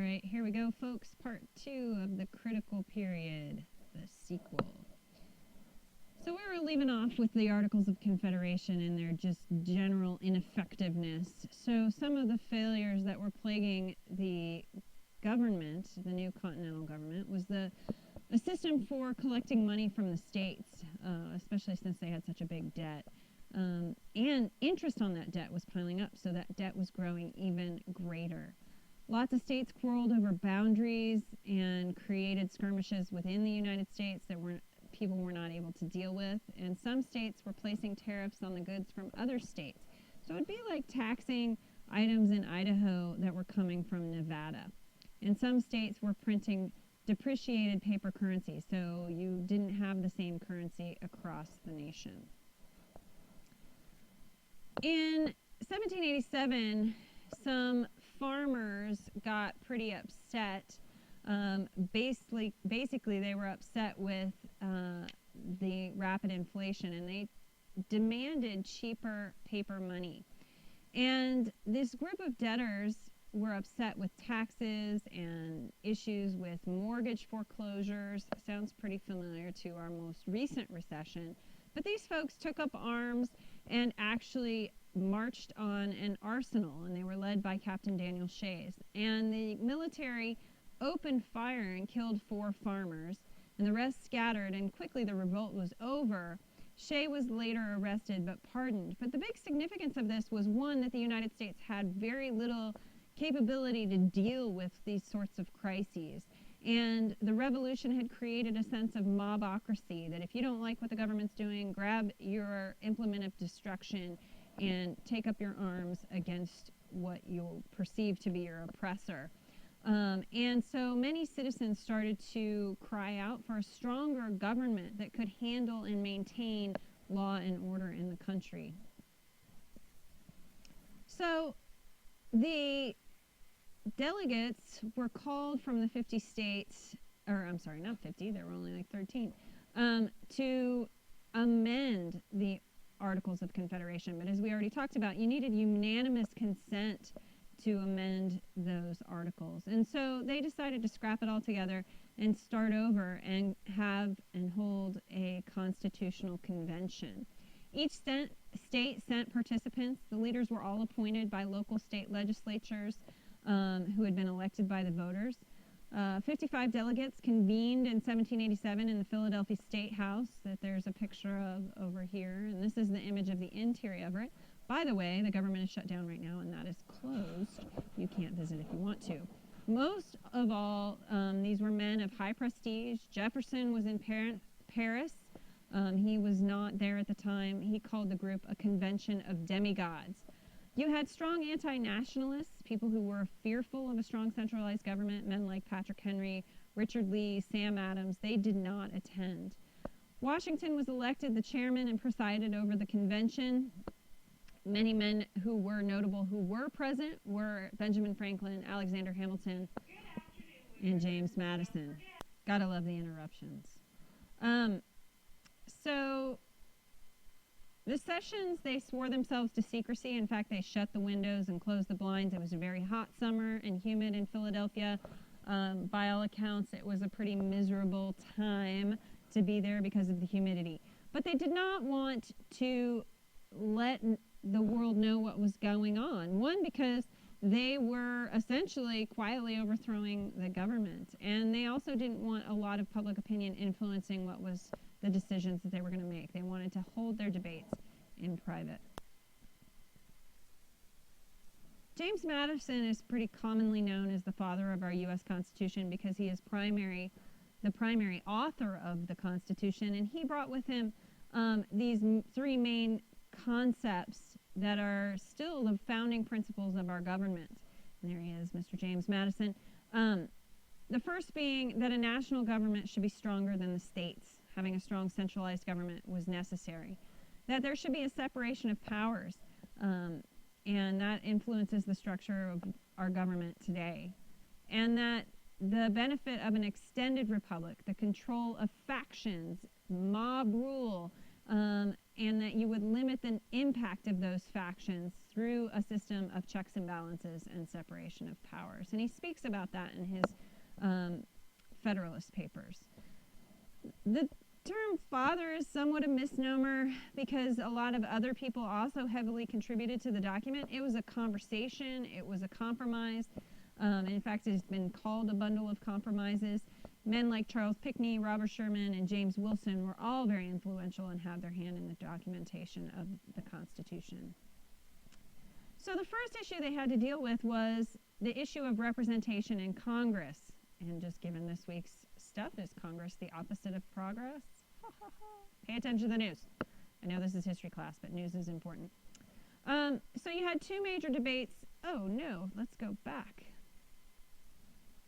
right, here we go, folks. Part 2 of the critical period, the sequel. So we were leaving off with the Articles of Confederation and their just general ineffectiveness. So some of the failures that were plaguing the government, the new continental government, was a system for collecting money from the states, especially since they had such a big debt. And interest on that debt was piling up, so that debt was growing even greater. Lots of states quarreled over boundaries and created skirmishes within the United States that people were not able to deal with, and some states were placing tariffs on the goods from other states. So it would be like taxing items in Idaho that were coming from Nevada. And some states were printing depreciated paper currency, so you didn't have the same currency across the nation. In 1787, some farmers got pretty upset. Basically, they were upset with the rapid inflation, and they demanded cheaper paper money. And this group of debtors were upset with taxes and issues with mortgage foreclosures. Sounds pretty familiar to our most recent recession. But these folks took up arms and actually marched on an arsenal, and they were led by Captain Daniel Shays. And the military opened fire and killed 4 farmers, and the rest scattered, and quickly the revolt was over. Shay was later arrested but pardoned. But the big significance of this was, one, that the United States had very little capability to deal with these sorts of crises. And the revolution had created a sense of mobocracy, that if you don't like what the government's doing, grab your implement of destruction and take up your arms against what you'll perceive to be your oppressor. And so many citizens started to cry out for a stronger government that could handle and maintain law and order in the country. So the delegates were called from the 50 states, or I'm sorry, not 50, there were only like 13, to amend the Articles of Confederation. But as we already talked about, you needed unanimous consent to amend those articles. And so they decided to scrap it all together and start over and have and hold a constitutional convention. Each state sent participants. The leaders were all appointed by local state legislatures who had been elected by the voters. 55 delegates convened in 1787 in the Philadelphia State House that there's a picture of over here, and this is the image of the interior of it. By the way, the government is shut down right now, and that is closed. You can't visit if you want to. Most of all, these were men of high prestige. Jefferson was in Paris. He was not there at the time. He called the group a convention of demigods. You had strong anti-nationalists, people who were fearful of a strong centralized government, men like Patrick Henry, Richard Lee, Sam Adams. They did not attend. Washington was elected the chairman and presided over the convention. Many men who were notable who were present were Benjamin Franklin, Alexander Hamilton, and James Madison. Gotta love the interruptions. So the sessions, they swore themselves to secrecy. In fact, they shut the windows and closed the blinds. It was a very hot summer and humid in Philadelphia. By all accounts, it was a pretty miserable time to be there because of the humidity. But they did not want to let the world know what was going on. One, because they were essentially quietly overthrowing the government, and they also didn't want a lot of public opinion influencing what was the decisions that they were going to make. They wanted to hold their debates in private. James Madison is pretty commonly known as the father of our U.S. Constitution because he is the primary author of the Constitution, and he brought with him these 3 main concepts that are still the founding principles of our government. And there he is, Mr. James Madison. The first being that a national government should be stronger than the states. Having a strong centralized government was necessary. That there should be a separation of powers, and that influences the structure of our government today. And that the benefit of an extended republic, the control of factions, mob rule, and that you would limit the impact of those factions through a system of checks and balances and separation of powers. And he speaks about that in his Federalist Papers. The term father is somewhat a misnomer because a lot of other people also heavily contributed to the document. It was a conversation. It was a compromise. In fact, it has been called a bundle of compromises. Men like Charles Pinckney, Robert Sherman, and James Wilson were all very influential and had their hand in the documentation of the Constitution. So the first issue they had to deal with was the issue of representation in Congress. And just given this week's stuff, is Congress the opposite of progress? Pay attention to the news. I know this is history class, but news is important. So you had two major debates. Oh no, let's go back.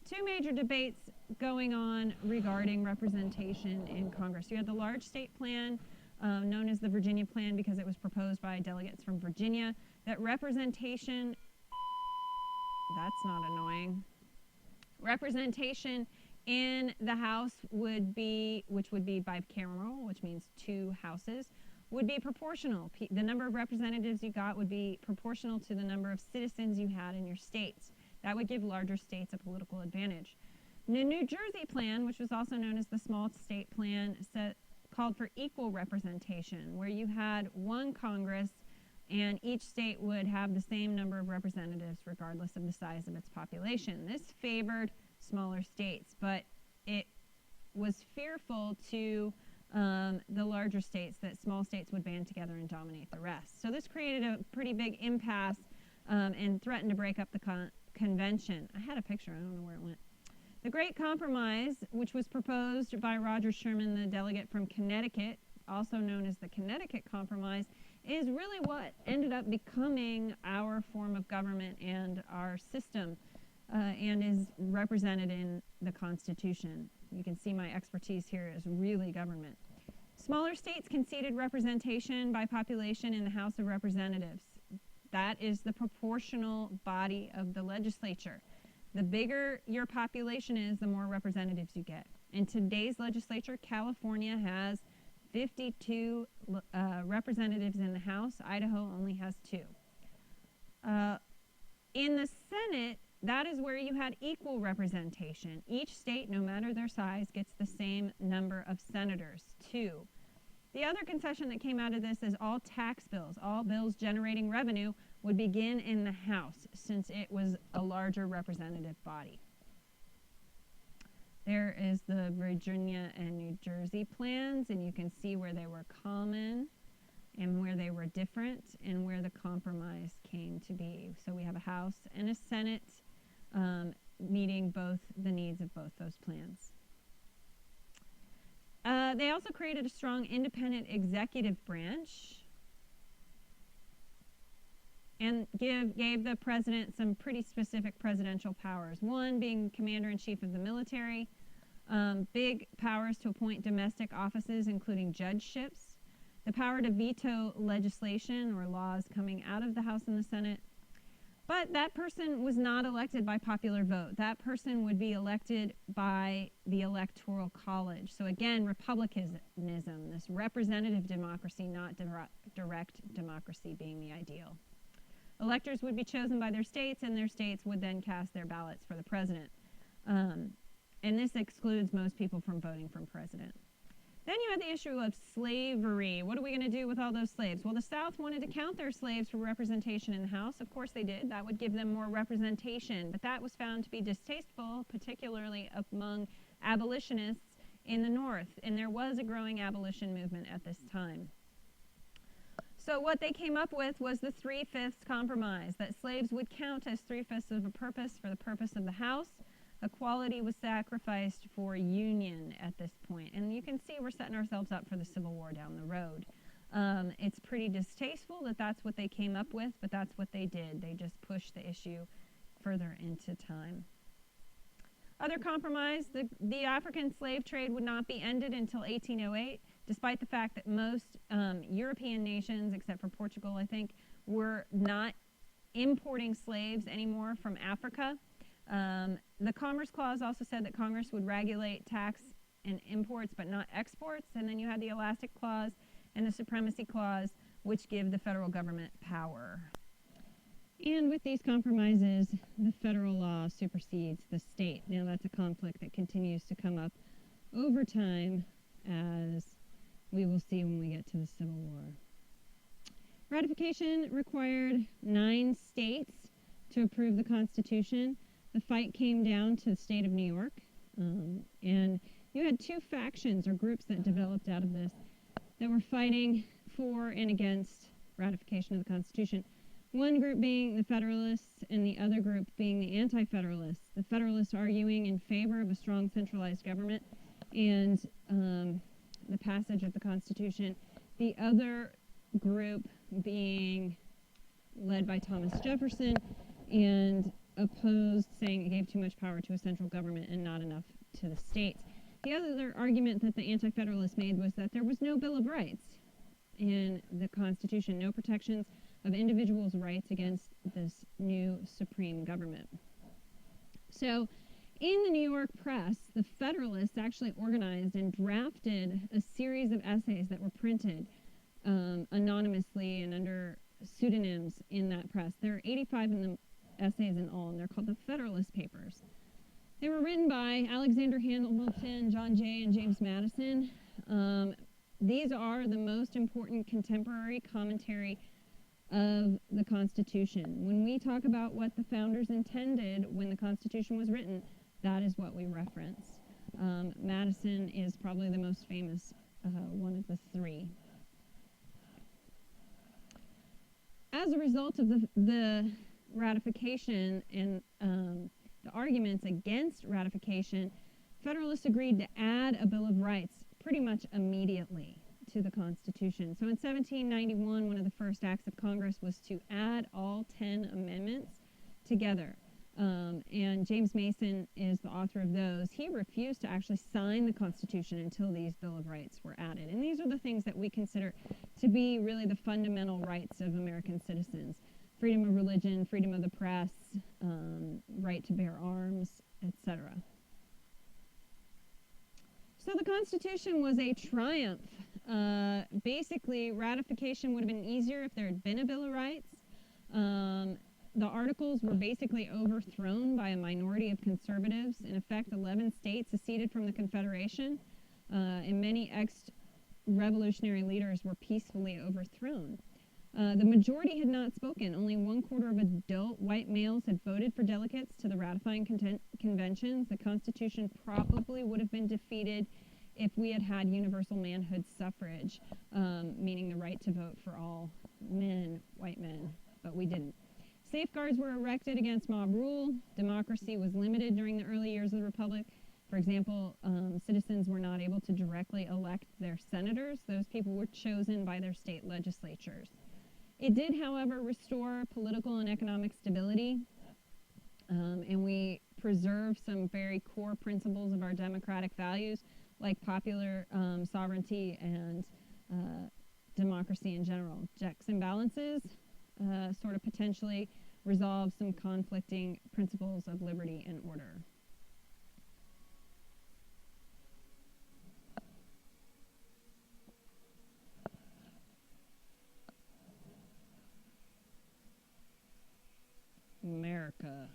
Two major debates going on regarding representation in Congress. You had the large state plan, known as the Virginia Plan because it was proposed by delegates from Virginia, that representation, that's not annoying, representation in the House would be, which would be bicameral, which means two houses, would be proportional. The number of representatives you got would be proportional to the number of citizens you had in your states. That would give larger states a political advantage. The New Jersey plan, which was also known as the small state plan, called for equal representation, where you had one Congress and each state would have the same number of representatives regardless of the size of its population. This favored smaller states, but it was fearful to the larger states that small states would band together and dominate the rest. So this created a pretty big impasse and threatened to break up the convention. I had a picture, I don't know where it went. The Great Compromise, which was proposed by Roger Sherman, the delegate from Connecticut, also known as the Connecticut Compromise, is really what ended up becoming our form of government and our system, and is represented in the Constitution. You can see my expertise here is really government. Smaller states conceded representation by population in the House of Representatives. That is the proportional body of the legislature. The bigger your population is, the more representatives you get. In today's legislature, California has 52 representatives in the House. Idaho only has 2. In the Senate, that is where you had equal representation. Each state, no matter their size, gets the same number of senators, 2. The other concession that came out of this is all tax bills, all bills generating revenue, would begin in the House since it was a larger representative body. There is the Virginia and New Jersey plans, and you can see where they were common and where they were different and where the compromise came to be. So we have a House and a Senate meeting both the needs of both those plans. They also created a strong independent executive branch and gave the president some pretty specific presidential powers. One being commander-in-chief of the military, big powers to appoint domestic offices, including judgeships, the power to veto legislation or laws coming out of the House and the Senate. But that person was not elected by popular vote. That person would be elected by the Electoral College. So again, republicanism, this representative democracy, not direct democracy being the ideal. Electors would be chosen by their states, and their states would then cast their ballots for the president. And this excludes most people from voting for president. Then you had the issue of slavery. What are we going to do with all those slaves? Well, the South wanted to count their slaves for representation in the House. Of course they did. That would give them more representation. But that was found to be distasteful, particularly among abolitionists in the North. And there was a growing abolition movement at this time. So what they came up with was the Three-Fifths Compromise, that slaves would count as 3/5 of a purpose for the purpose of the House. Equality was sacrificed for union at this point. And you can see we're setting ourselves up for the Civil War down the road. It's pretty distasteful that that's what they came up with, but that's what they did. They just pushed the issue further into time. Other compromise, the African slave trade would not be ended until 1808, despite the fact that most European nations, except for Portugal, I think, were not importing slaves anymore from Africa. The Commerce Clause also said that Congress would regulate tax and imports but not exports. And then you had the Elastic Clause and the Supremacy Clause, which give the federal government power. And with these compromises, the federal law supersedes the state. Now that's a conflict that continues to come up over time, as we will see when we get to the Civil War. Ratification required 9 states to approve the Constitution. The fight came down to the state of New York, and you had 2 factions or groups that developed out of this that were fighting for and against ratification of the Constitution. One group being the Federalists and the other group being the Anti-Federalists. The Federalists arguing in favor of a strong centralized government and the passage of the Constitution. The other group being led by Thomas Jefferson and opposed, saying it gave too much power to a central government and not enough to the states. The other argument that the Anti-Federalists made was that there was no Bill of Rights in the Constitution, no protections of individuals' rights against this new supreme government. So in the New York press, the Federalists actually organized and drafted a series of essays that were printed anonymously and under pseudonyms in that press. There are 85 in the essays in all, and they're called the Federalist Papers. They were written by Alexander Hamilton, John Jay, and James Madison. These are the most important contemporary commentary of the Constitution. When we talk about what the founders intended when the Constitution was written, that is what we reference. Madison is probably the most famous one of the 3. As a result of the ratification and the arguments against ratification, Federalists agreed to add a Bill of Rights pretty much immediately to the Constitution. So in 1791, one of the first acts of Congress was to add all 10 amendments together. And James Mason is the author of those. He refused to actually sign the Constitution until these Bill of Rights were added. And these are the things that we consider to be really the fundamental rights of American citizens. Freedom of religion, freedom of the press, right to bear arms, etc. So the Constitution was a triumph. Basically, ratification would have been easier if there had been a Bill of Rights. The Articles were basically overthrown by a minority of conservatives. In effect, 11 states seceded from the Confederation, and many ex-revolutionary leaders were peacefully overthrown. The majority had not spoken. Only 1/4 of adult white males had voted for delegates to the ratifying conventions. The Constitution probably would have been defeated if we had had universal manhood suffrage, meaning the right to vote for all men, white men, but we didn't. Safeguards were erected against mob rule. Democracy was limited during the early years of the Republic. For example, citizens were not able to directly elect their senators. Those people were chosen by their state legislatures. It did, however, restore political and economic stability, and we preserved some very core principles of our democratic values, like popular sovereignty and democracy in general. Checks and balances sort of potentially resolve some conflicting principles of liberty and order. America.